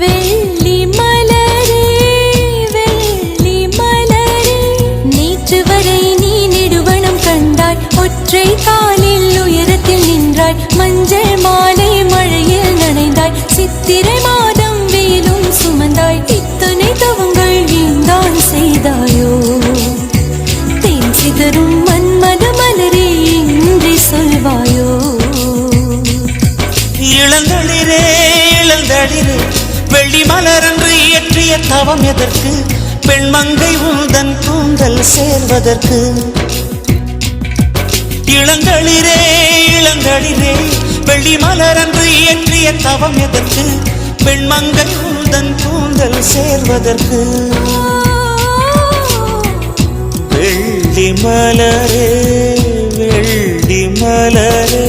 வெள்ளி மலரே வெள்ளி மலரே நேற்று வரை நீ நெடுவனம் கண்டாய் ஒற்றை காலில் உயரத்தில் நின்றாய் மஞ்சள் மாலை மழையில் நனைந்தாய் சித்திரை மாதம் வெயிலும் சுமந்தாய் இத்தனை தவங்கள் நீந்தான் செய்தாயோ தேன் சிதறும் மன்மத மலரே இன்றி சொல்வாயோ இளந்தளிரே இளந்தளிரே வெள்ளி மலரன்று இயற்றிய தவம் எதற்கு பெண்மங்கை உந்தன் கூந்தல் சேர்வதற்கு இளந்தளிரே இளந்தளிரே வெள்ளி மலரன்று இயற்றிய தவம் எதற்கு பெண்மங்கை உந்தன் கூந்தல் சேர்வதற்கு வெள்ளி மலரே வெள்ளி மலரே